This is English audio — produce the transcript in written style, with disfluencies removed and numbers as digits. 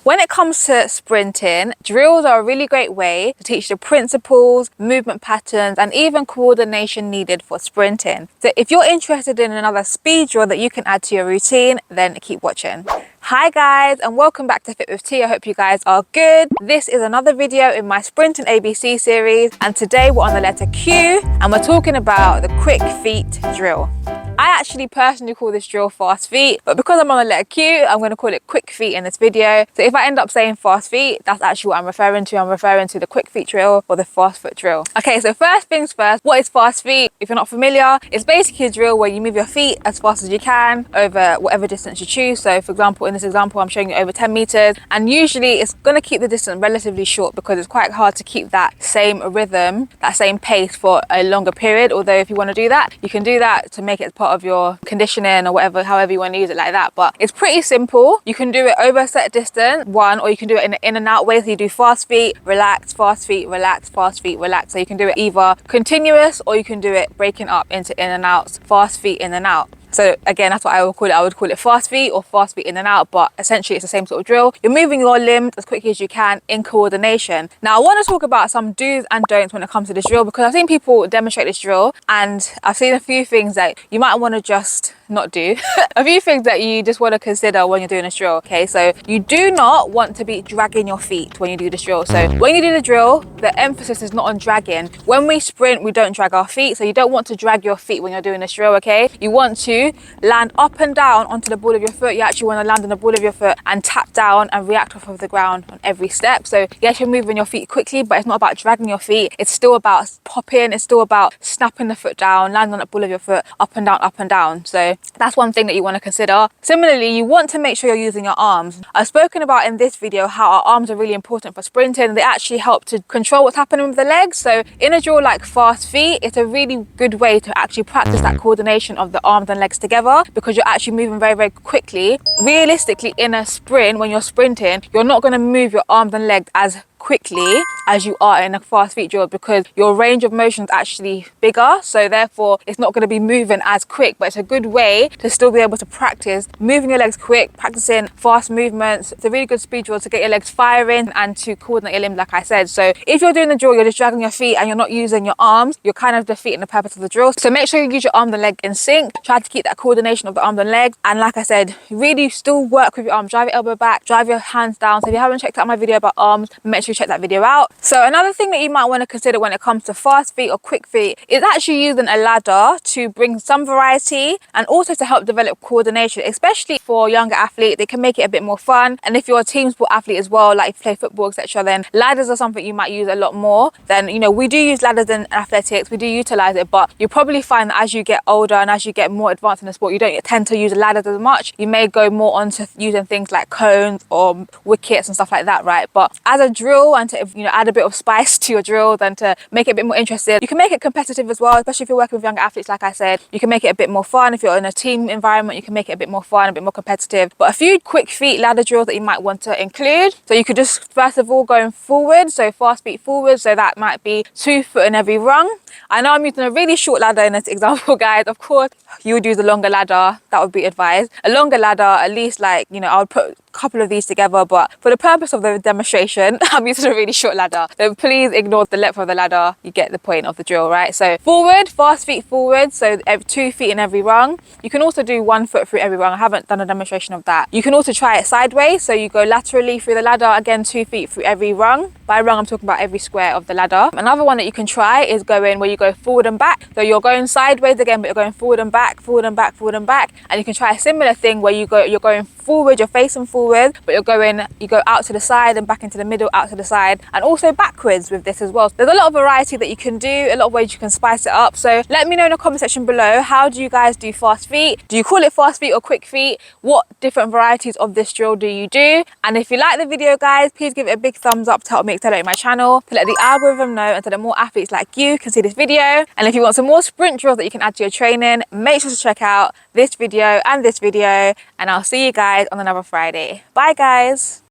When it comes to sprinting, drills are a really great way to teach the principles, movement patterns, and even coordination needed for sprinting. So if you're interested in another speed drill that you can add to your routine, then keep watching. Hi guys, and welcome back to Fit with T. I hope you guys are good. This is another video in my Sprinting ABC series, and today we're on the letter Q, and we're talking about the quick feet drill. I actually personally call this drill fast feet, but because I'm on the letter Q, I'm going to call it quick feet in this video. So if I end up saying fast feet, that's actually what I'm referring to. I'm referring to the quick feet drill or the fast foot drill. Okay, so first things first, what is fast feet? If you're not familiar, it's basically a drill where you move your feet as fast as you can over whatever distance you choose. So for example, in this example, I'm showing you over 10 meters, and usually it's going to keep the distance relatively short because it's quite hard to keep that same rhythm, that same pace for a longer period. Although if you want to do that, you can do that to make it part of your conditioning or whatever, however you want to use it, like that. But it's pretty simple. You can do it over a set distance, or you can do it in an in and out way. So you do fast feet, relax, fast feet, relax, fast feet, relax. So you can do it either continuous or you can do it breaking up into in and outs, fast feet in and out. So again, that's what I would call it. I would call it fast feet or fast feet in and out, but essentially it's the same sort of drill. You're moving your limbs as quickly as you can in coordination. Now I want to talk about some do's and don'ts when it comes to this drill, because I've seen people demonstrate this drill and I've seen a few things that you might want to just not do. A few things that you just want to consider when you're doing this drill. Okay, so you do not want to be dragging your feet when you do this drill. So when you do the drill, the emphasis is not on dragging. When we sprint, we don't drag our feet, so you don't want to drag your feet when you're doing this drill. Okay, you want to land up and down onto the ball of your foot. You actually want to land on the ball of your foot and tap down and react off of the ground on every step. So yes, you're moving your feet quickly, but it's not about dragging your feet. It's still about popping. It's still about snapping the foot down, landing on the ball of your foot, up and down, up and down. So that's one thing that you want to consider. Similarly, you want to make sure you're using your arms. I've spoken about in this video how our arms are really important for sprinting. They actually help to control what's happening with the legs. So in a drill like fast feet, it's a really good way to actually practice that coordination of the arms and legs together, because you're actually moving very, very quickly. Realistically, in a sprint, when you're sprinting, you're not going to move your arms and legs as quickly as you are in a fast feet drill, because your range of motion is actually bigger, so therefore it's not going to be moving as quick. But it's a good way to still be able to practice moving your legs quick, practicing fast movements. It's a really good speed drill to get your legs firing and to coordinate your limbs, like I said. So if you're doing the drill, you're just dragging your feet and you're not using your arms, you're kind of defeating the purpose of the drill. So make sure you use your arms and legs in sync. Try to keep that coordination of the arms and legs, and like I said, really still work with your arms. Drive your elbow back, drive your hands down. So if you haven't checked out my video about arms, make sure you check that video out. So another thing that you might want to consider when it comes to fast feet or quick feet is actually using a ladder to bring some variety and also to help develop coordination, especially for younger athletes. They can make it a bit more fun, and if you're a team sport athlete as well, like if you play football, etc., then ladders are something you might use a lot more. Then, you know, we do use ladders in athletics, we do utilize it, but you probably find that as you get older and as you get more advanced in the sport, you don't tend to use ladders as much. You may go more onto using things like cones or wickets and stuff like that, right? But as a drill, and to, you know, add a bit of spice to your drill, and to make it a bit more interesting, you can make it competitive as well, especially if you're working with younger athletes. Like I said, you can make it a bit more fun. If you're in a team environment, you can make it a bit more fun, a bit more competitive. But a few quick feet ladder drills that you might want to include. So you could just first of all going forward, so fast feet forward, so that might be 2 foot in every rung. I know I'm using a really short ladder in this example, guys. Of course, you would use a longer ladder. That would be advised. A longer ladder, at least, like, you know, I would put a couple of these together, but for the purpose of the demonstration, I'm using a really short ladder. So please ignore the length of the ladder. You get the point of the drill, right? So forward, fast feet forward, so 2 feet in every rung. You can also do 1 foot through every rung. I haven't done a demonstration of that. You can also try it sideways, so you go laterally through the ladder, again 2 feet through every rung. By rung, I'm talking about every square of the ladder. Another one that you can try is going where you go forward and back. So you're going sideways again, but you're going forward and back, forward and back, forward and back. And you can try a similar thing where you're going forward, you're facing forward, but you go out to the side and back into the middle, out to the side, and also backwards with this as well. There's a lot of variety that you can do, a lot of ways you can spice it up. So let me know in the comment section below, how do you guys do fast feet? Do you call it fast feet or quick feet? What different varieties of this drill do you do? And if you like the video, guys, please give it a big thumbs up to help me accelerate my channel, to let the algorithm know and so that more athletes like you can see this video. And if you want some more sprint drills that you can add to your training, make sure to check out this video and this video, and I'll see you guys on another Friday. Bye guys.